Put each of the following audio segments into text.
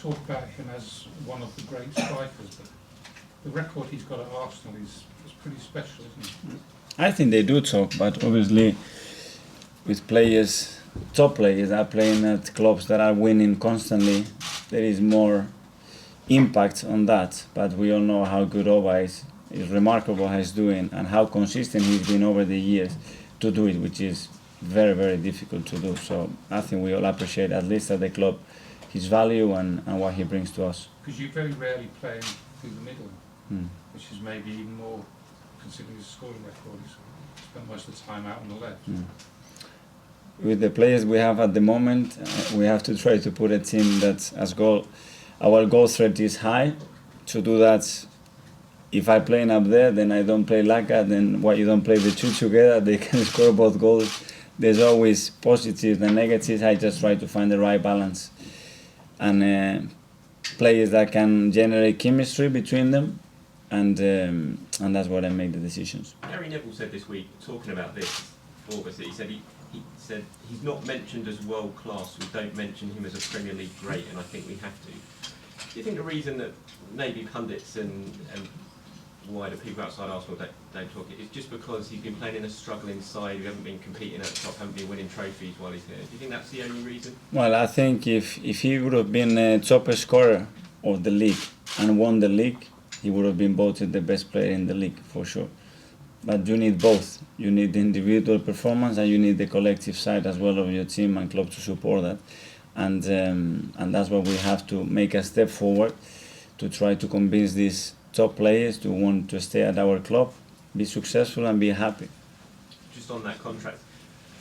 Talk about him as one of the great strikers, but the record he's got at Arsenal is pretty special, isn't it? I think they do talk, but obviously with players, top players are playing at clubs that are winning constantly, there is more impact on that. But we all know how good Oba is remarkable how he's doing and how consistent he's been over the years to do it, which is very, very difficult to do. So I think we all appreciate, at least at the club, his value and what he brings to us. Because you very rarely play him through the middle, which is maybe even more, considering his scoring record. He's spent most of the time out on the left. With the players we have at the moment, we have to try to put a team that our goal threat is high. To do that, if I play up there, then I don't play Laka, then you don't play the two together, they can score both goals. There's always positives and negatives. I just try to find the right balance. And players that can generate chemistry between them, and that's what I make the decisions. Gary Neville said this week, talking about this, August, that he said he's not mentioned as world class. We don't mention him as a Premier League great, and I think we have to. Do you think the reason that maybe pundits and wider people outside Arsenal don't talk it is just because he's been playing in a struggling side, who haven't been competing at the top, haven't been winning trophies while he's here? Do you think that's the only reason? Well, I think if he would have been a top scorer of the league and won the league, he would have been voted the best player in the league for sure. But you need both. You need the individual performance and you need the collective side as well of your team and club to support that. And that's why we have to make a step forward to try to convince these top players to want to stay at our club, be successful and be happy. Just on that contract,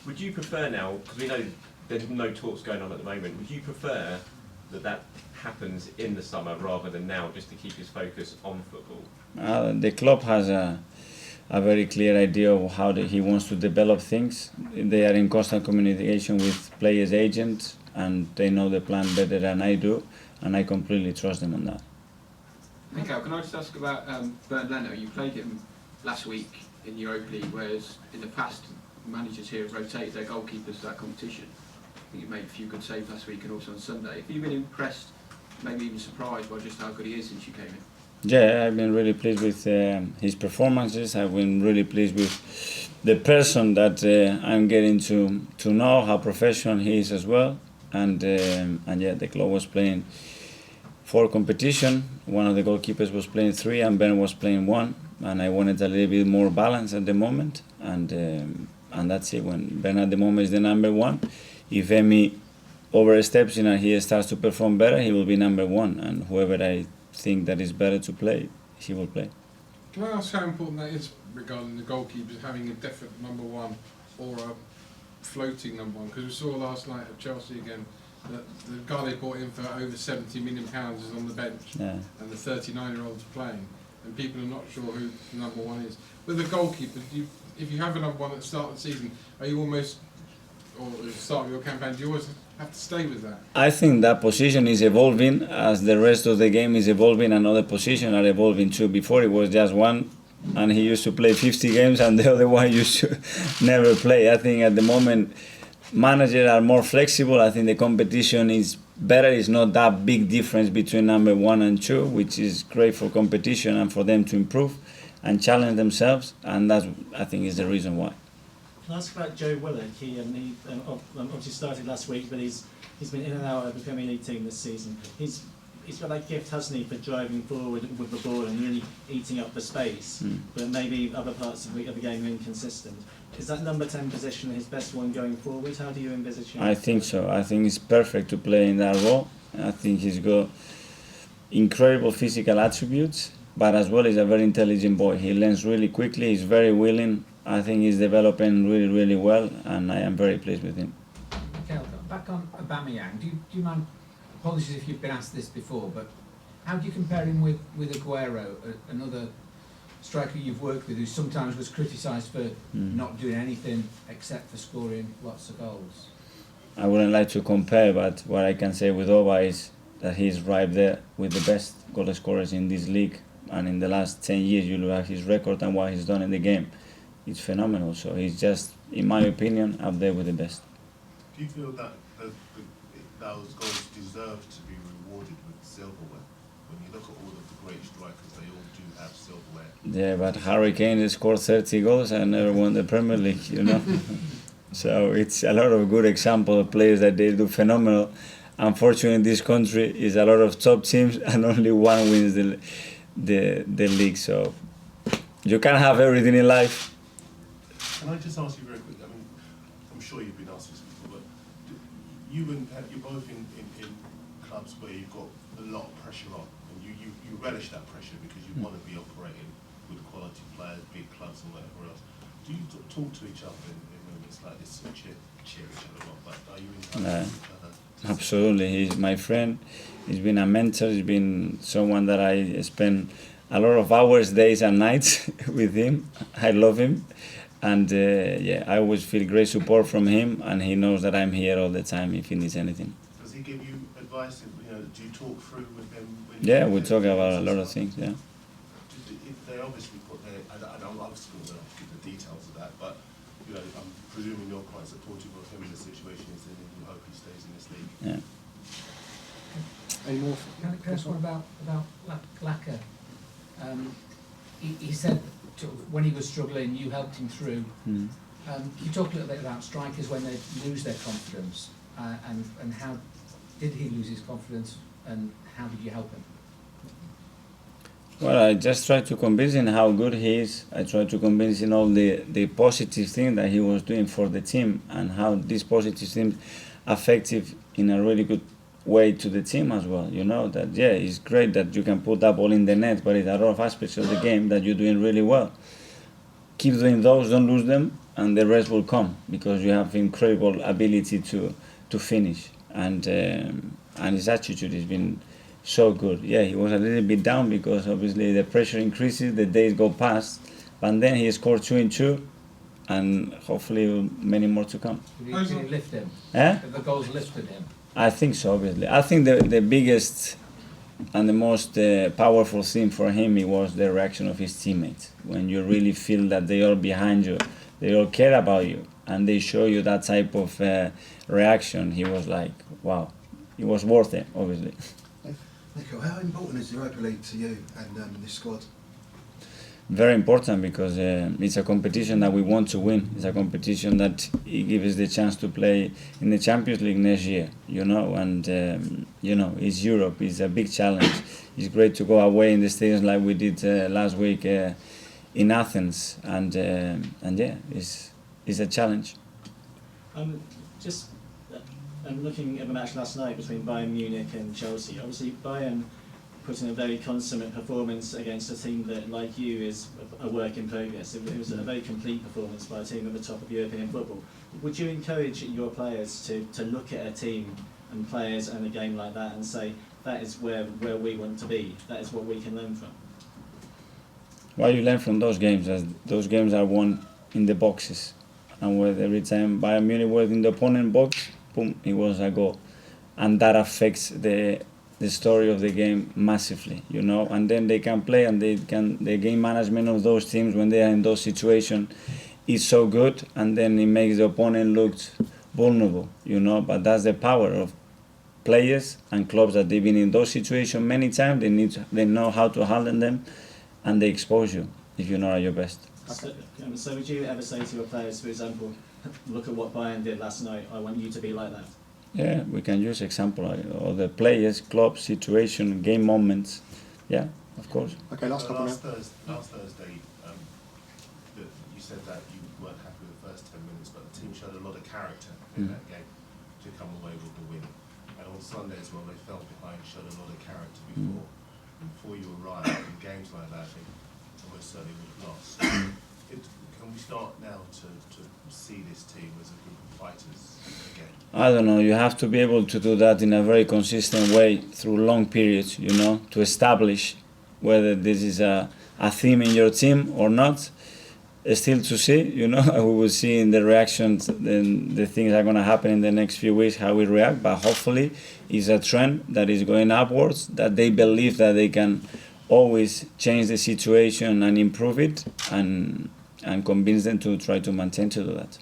would you prefer now, because we know there's no talks going on at the moment, would you prefer that happens in the summer rather than now, just to keep his focus on football? The club has a very clear idea of how he wants to develop things. They are in constant communication with players' agents and they know the plan better than I do, and I completely trust them on that. Mikel, can I just ask about Bernd Leno? You played him last week in Europa League, whereas in the past managers here have rotated their goalkeepers to that competition. I think you made a few good saves last week and also on Sunday. Have you been impressed, maybe even surprised by just how good he is since you came in? Yeah, I've been really pleased with his performances. I've been really pleased with the person that I'm getting to know, how professional he is as well. And yeah, the club was playing 4 competition. One of the goalkeepers was playing 3 and Ben was playing 1. And I wanted a little bit more balance at the moment. And that's it. When Ben at the moment is the number 1, if Emi oversteps and he starts to perform better, he will be number 1. And whoever I think that is better to play, he will play. Can I ask how important that is regarding the goalkeepers having a definite number 1 or a floating number 1? Because we saw last night at Chelsea again that the guy they brought in for over £70 million is on the bench, and the 39-year-old's playing, and people are not sure who the number 1 is. With the goalkeeper, if you have a number 1 at the start of the season, are you almost, or at the start of your campaign, do you always have to stay with that? I think that position is evolving as the rest of the game is evolving, and other positions are evolving too. Before it was just one, and he used to play 50 games, and the other one used to never play. I think at the moment, managers are more flexible. I think the competition is better. It's not that big difference between number 1 and 2, which is great for competition and for them to improve and challenge themselves, and that, I think, is the reason why. Can I ask about Joe Willock? He obviously started last week, but he's been in and out of the Premier League team this season. He's got that gift, hasn't he, for driving forward with the ball and really eating up the space, but maybe other parts of the game are inconsistent. Is that number 10 position his best one going forward? How do you envisage him? I think so. I think he's perfect to play in that role. I think he's got incredible physical attributes, but as well he's a very intelligent boy. He learns really quickly, he's very willing. I think he's developing really, really well, and I am very pleased with him. Okay, back on Aubameyang, do you mind, apologies if you've been asked this before, but how do you compare him with Aguero, another striker you've worked with who sometimes was criticised for not doing anything except for scoring lots of goals? I wouldn't like to compare, but what I can say with Oba is that he's right there with the best goal scorers in this league, and in the last 10 years you look at his record and what he's done in the game. It's phenomenal, so he's just, in my opinion, up there with the best. Do you feel that those goals deserve to be rewarded with silverware. When you look at all of the great strikers, they all do have silverware. Yeah, but Harry Kane scored 30 goals and never won the Premier League, you know. So it's a lot of good example of players that they do phenomenal. Unfortunately, in this country is a lot of top teams and only one wins the league. So you can't have everything in life. Can I just ask you very quickly? I mean, I'm sure you've been asked this before, but you're both in clubs where you've got a lot of pressure on, and you relish that pressure because you want to be operating with quality players, big clubs, and whatever else. Do you talk to each other in moments like this, cheer each other up? But are you encouraging each other? Absolutely, he's my friend. He's been a mentor. He's been someone that I spend a lot of hours, days and nights with him. I love him, and yeah, I always feel great support from him, and he knows that I'm here all the time if he needs anything. Does he give you advice? Do you talk through with him? Yeah, we talk about a lot of things. Yeah. They obviously put their. I don't obviously going to give the details of that, but I'm presuming you're quite supportive of him in the situation he's in, and you hope he stays in this league. Yeah. Any more? Can I ask one about Laka? He said when he was struggling, you helped him through. Mm. Can you talk a little bit about strikers when they lose their confidence, and how did he lose his confidence, and how did you help him? Well, I just tried to convince him how good he is. I tried to convince him all the positive thing that he was doing for the team, and how this positive thing effective in a really good way to the team as well. You know, that yeah, it's great that you can put that ball in the net, but it's a lot of aspects of the game that you're doing really well. Keep doing those, don't lose them, and the rest will come, because you have incredible ability to finish, and his attitude has been so good. Yeah, he was a little bit down because obviously the pressure increases, the days go past, but then he scored 2 in 2, and hopefully many more to come. Did he lift him? Eh? The goals lifted him? I think so, obviously. I think the biggest and the most powerful thing for him was the reaction of his teammates. When you really feel that they are behind you, they all care about you, and they show you that type of reaction, he was like, wow, it was worth it, obviously. Mikel, how important is the Europa League to you and this squad? Very important, because it's a competition that we want to win. It's a competition that it gives us the chance to play in the Champions League next year, and it's Europe. It's a big challenge. It's great to go away in the stadiums like we did last week in Athens, and yeah, it's a challenge. I'm looking at the match last night between Bayern Munich and Chelsea. Obviously, Bayern put in a very consummate performance against a team that, like you, is a work in progress. It was a very complete performance by a team at the top of European football. Would you encourage your players to look at a team and players and a game like that and say, that is where we want to be, that is what we can learn from? Well, you learn from those games, as those games are won in the boxes. And where every time Bayern Munich was in the opponent box, boom, it was a goal. And that affects the story of the game massively, and then they can play, and the game management of those teams when they are in those situations is so good, and then it makes the opponent look vulnerable, but that's the power of players and clubs, that they've been in those situations many times. They know how to handle them, and they expose you if you're not at your best. So would you ever say to your players, for example, look at what Bayern did last night, I want you to be like that? Yeah, we can use example of the players, club, situation, game moments. Yeah, of course. Okay, last couple last Thursday, you said that you weren't happy with the first 10 minutes, but the team showed a lot of character in that game to come away with the win. And on Sunday as well, they fell behind, showed a lot of character before. And before you arrived in games like that, they almost certainly would have lost. Can we start now to see this team as a group of fighters again? I don't know, you have to be able to do that in a very consistent way through long periods, to establish whether this is a theme in your team or not. Still to see, we will see in the reactions, then the things are going to happen in the next few weeks, how we react, but hopefully it's a trend that is going upwards, that they believe that they can always change the situation and improve it, and convince them to try to maintain to do that.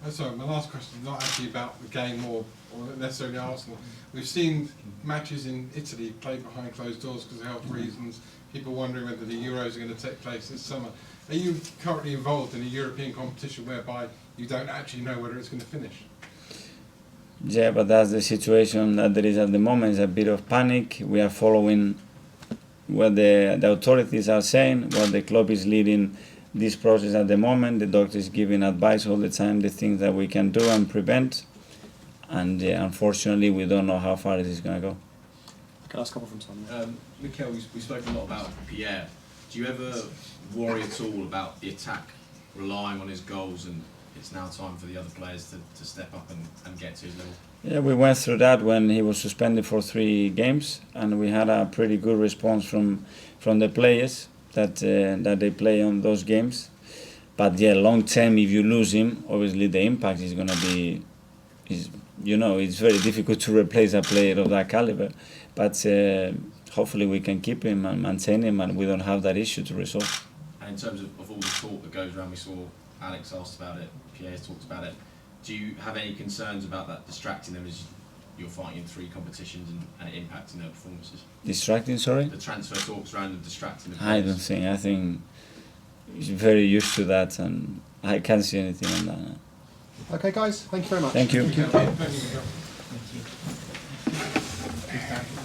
Sorry, my last question is not actually about the game or or not necessarily Arsenal. We've seen matches in Italy played behind closed doors because of health reasons. People wondering whether the Euros are going to take place this summer. Are you currently involved in a European competition whereby you don't actually know whether it's going to finish? Yeah, but that's the situation that there is at the moment. It's a bit of panic. We are following what the authorities are saying, what the club is leading this process at the moment. The doctor is giving advice all the time, the things that we can do and prevent. And unfortunately, we don't know how far it is going to go. Can I ask a couple from Simon? Mikel, we've spoken a lot about Pierre. Do you ever worry at all about the attack relying on his goals and it's now time for the other players to step up and get to his level? Yeah, we went through that when he was suspended for 3 games, and we had a pretty good response from the players that they play on those games. But yeah, long term, if you lose him, obviously the impact is going to be, it's very difficult to replace a player of that caliber. But hopefully we can keep him and maintain him, and we don't have that issue to resolve. And in terms of all the talk that goes around, we saw Alex asked about it, Pierre's talked about it. Do you have any concerns about that distracting them as you're fighting in 3 competitions and it impacting their performances? Distracting, sorry? The transfer talks around and distracting the I players. don't think. I think he's very used to that, and I can't see anything on that. No. Okay, guys, thank you very much. Thank you. Thank you. Thank you.